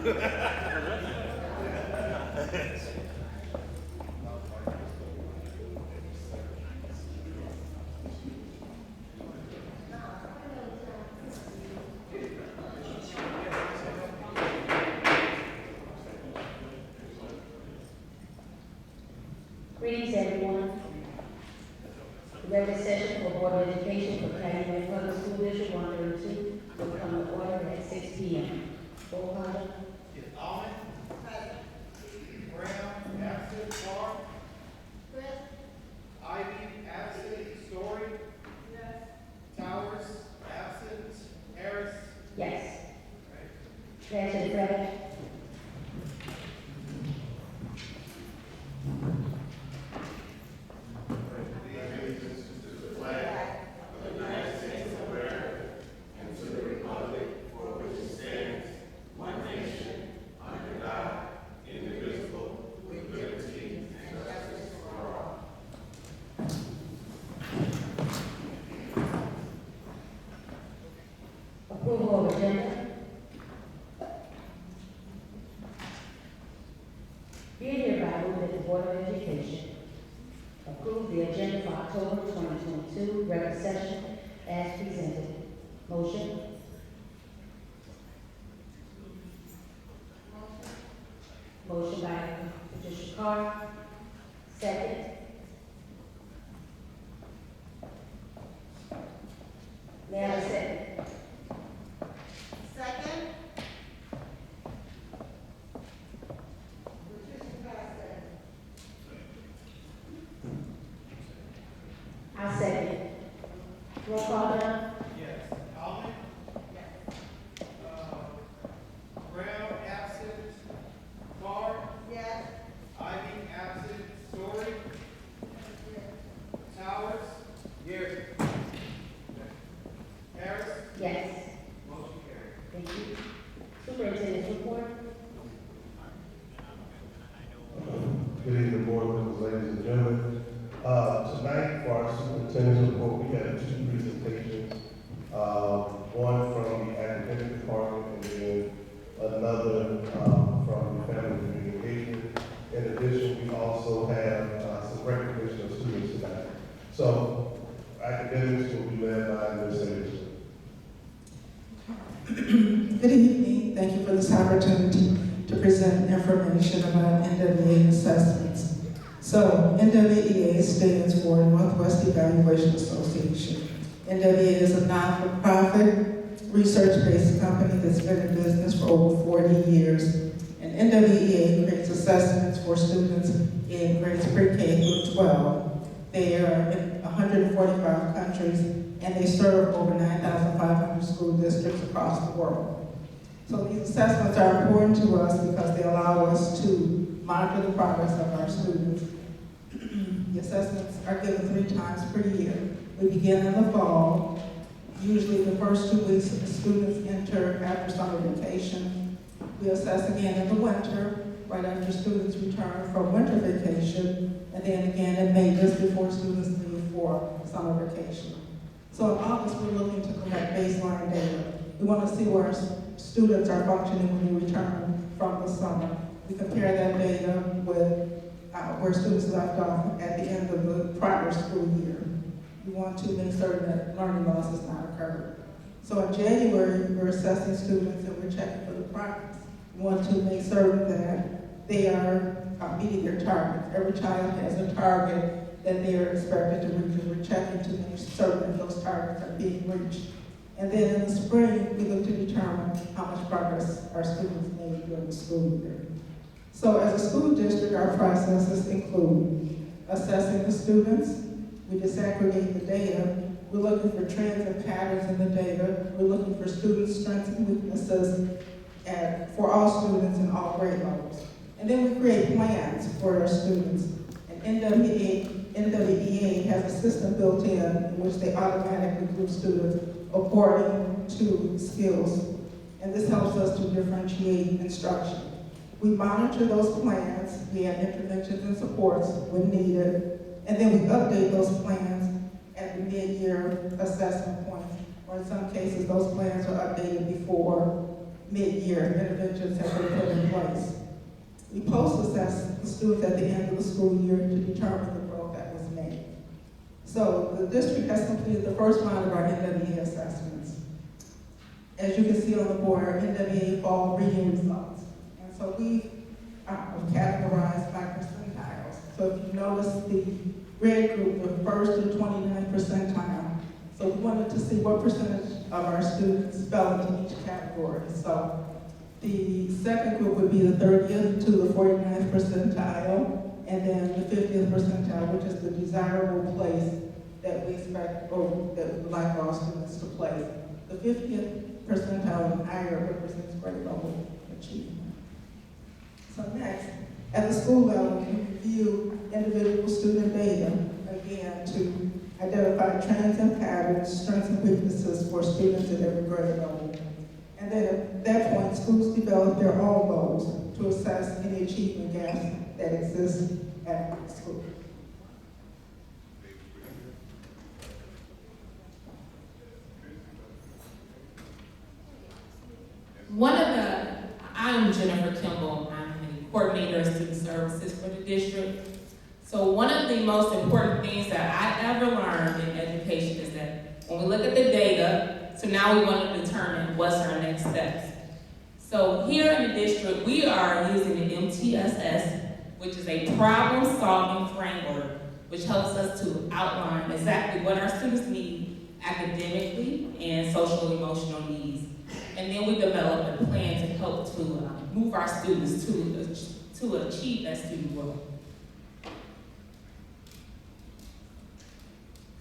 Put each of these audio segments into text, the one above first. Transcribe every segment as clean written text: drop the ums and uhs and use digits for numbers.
Greetings, everyone. The regular session for Board of Education for Calumet Public School District 132 will come to order at 6 p.m. Roll call. Almond. Brown, absent. Clark. Ivy, absent. Story. Towers, absent. Harris. Yes. Pass to the credit. Approval of agenda. Be it hereby moved that the Board of Education approve the agenda for October 2022 regular session as presented. Motion. Motion by Patricia Carr. Second. May I have a second? Second. I second. Roll call down. Yes. Almond. Brown, absent. Clark. Yes. Ivy, absent. Story. Towers. Here. Harris. Yes. Motion carried. Thank you. Superintendent's report. Good evening, board members, ladies and gentlemen. Tonight, for our superintendent's report, we had two presentations. One from the academic department and then another from the family and community engagement. In addition, we also have some recognition of students tonight. So academics will be led by Ms. Anderson. Good evening. Thank you for this opportunity to present information about NWEA assessments. So NWEA stands for Northwest Evaluation Association. NWEA is a non-for-profit, research-based company that's been in business for over 40 years. And NWEA creates assessments for students in grades pre-K through 12. They are in 145 countries, and they serve over 9,500 school districts across the world. So these assessments are important to us because they allow us to monitor the progress of our students. The assessments are given 3 times per year. We begin in the fall. Usually the first 2 weeks the students enter after summer vacation. We assess again in the winter, right after students return from winter vacation, and then again in May, just before students leave for summer vacation. So in August, we're looking to collect baseline data. We want to see where students are functioning when they return from the summer. We compare that data with where students left off at the end of the prior school year. We want to make certain that learning loss has not occurred. So in January, we're assessing students and we're checking for the progress. We want to make certain that they are meeting their targets. Every child has a target that they are expected to reach, and we're checking to make certain that those targets are being reached. And then in the spring, we look to determine how much progress our students made during the school year. So as a school district, our processes include assessing the students. We disaggregate the data. We're looking for trends and patterns in the data. We're looking for student strengths and weaknesses for all students in all grade levels. And then we create plans for our students. And NWEA has a system built in which they automatically group students according to skills. And this helps us to differentiate instruction. We monitor those plans, we add interventions and supports when needed, and then we update those plans at the mid-year assessment point, or in some cases, those plans are updated before mid-year interventions have been put in place. We post-assess the students at the end of the school year to determine the growth that was made. So the district has completed the first round of our NWA assessments. As you can see on the board, our NWA fall reading results. And so we are categorized by percentiles. So if you notice the red group, the first to 29th percentile. So we wanted to see what percentage of our students fell into each category. So the second group would be the 30th to the 49th percentile, and then the 50th percentile, which is the desirable place that we expect or that we would like our students to place. The 50th percentile and higher represents grade level achievement. So next, at the school level, we review individual student data, again, to identify trends and patterns, strengths and weaknesses for students at every grade level. And then at that point, schools develop their own goals to assess any achievement gaps that exist at the school. I'm Jennifer Kimball. I'm the coordinator of student services for the district. So one of the most important things that I ever learned in education is that when we look at the data, so now we want to determine what's our next steps. So here in the district, we are using the MTSS, which is a problem-solving framework, which helps us to outline exactly what our students need academically and social-emotional needs. And then we develop a plan to help to move our students to achieve that student goal.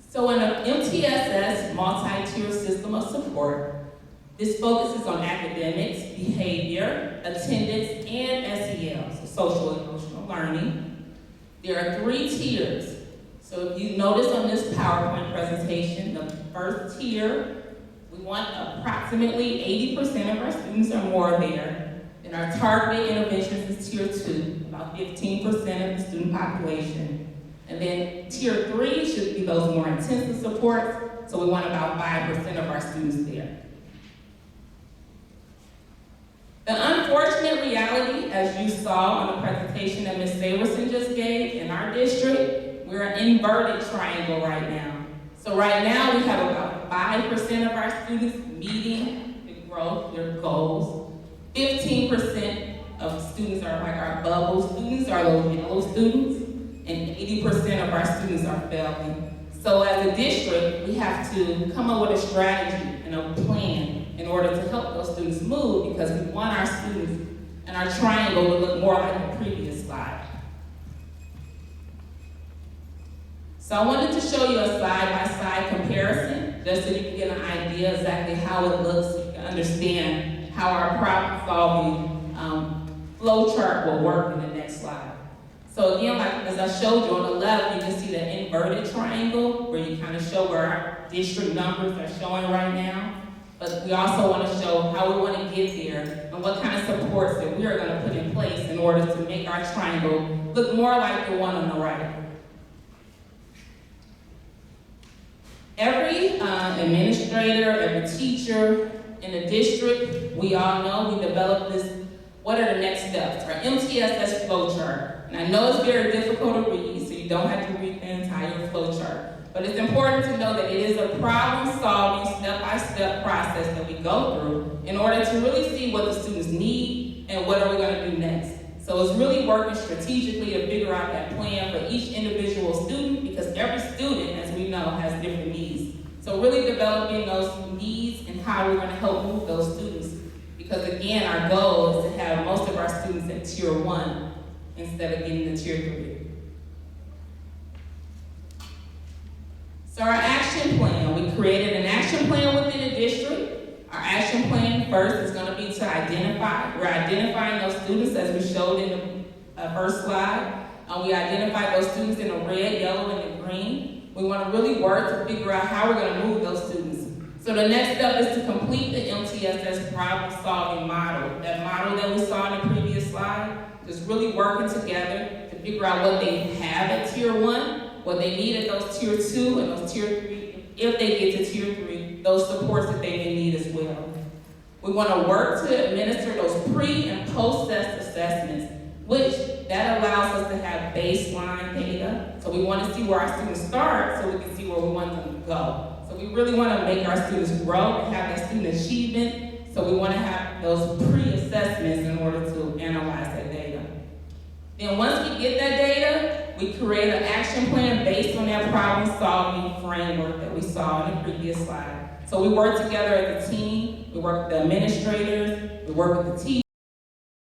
So in an MTSS multi-tier system of support, this focuses on academics, behavior, attendance, and SEL, so social and emotional learning. There are 3 tiers. So if you notice on this PowerPoint presentation, the first tier, we want approximately 80% of our students or more there. And our targeted interventions is tier 2, about 15% of the student population. And then tier 3 should be those more intensive supports, so we want about 5% of our students there. The unfortunate reality, as you saw on the presentation that Ms. Saverson just gave, in our district, we're an inverted triangle right now. So right now we have about 5% of our students meeting the growth, their goals. 15% of students are like our bubble students, our those yellow students, and 80% of our students are failing. So as a district, we have to come up with a strategy and a plan in order to help those students move, because we want our students and our triangle to look more like the previous slide. So I wanted to show you a side-by-side comparison, just so you can get an idea exactly how it looks, so you can understand how our problem-solving flow chart will work in the next slide. So again, like as I showed you on the left, you can see the inverted triangle, where you kind of show where our district numbers are showing right now. But we also want to show how we want to get there and what kind of supports that we are going to put in place in order to make our triangle look more like the one on the right. Every administrator, every teacher in the district, we all know we developed this, what are the next steps, our MTSS flow chart. And I know it's very difficult to read, so you don't have to read the entire flow chart. But it's important to know that it is a problem-solving, step-by-step process that we go through in order to really see what the students need and what are we going to do next. So it's really working strategically to figure out that plan for each individual student, because every student, as we know, has different needs. So really developing those needs and how we're going to help move those students. Because again, our goal is to have most of our students at tier 1 instead of getting to tier 3. So our action plan, we created an action plan within the district. Our action plan first is going to be to identify. We're identifying those students as we showed in the first slide. We identified those students in the red, yellow, and the green. We want to really work to figure out how we're going to move those students. So the next step is to complete the MTSS problem-solving model. That model that we saw in the previous slide, just really working together to figure out what they have at tier 1, what they need at those tier 2 and those tier 3, if they get to tier 3, those supports that they may need as well. We want to work to administer those pre and post-test assessments, which that allows us to have baseline data. So we want to see where our students start so we can see where we want them to go. So we really want to make our students grow and have that student achievement. So we want to have those pre-assessments in order to analyze that data. Then once we get that data, we create an action plan based on that problem-solving framework that we saw in the previous slide. So we work together as a team, we work with the administrators, we work with the teachers,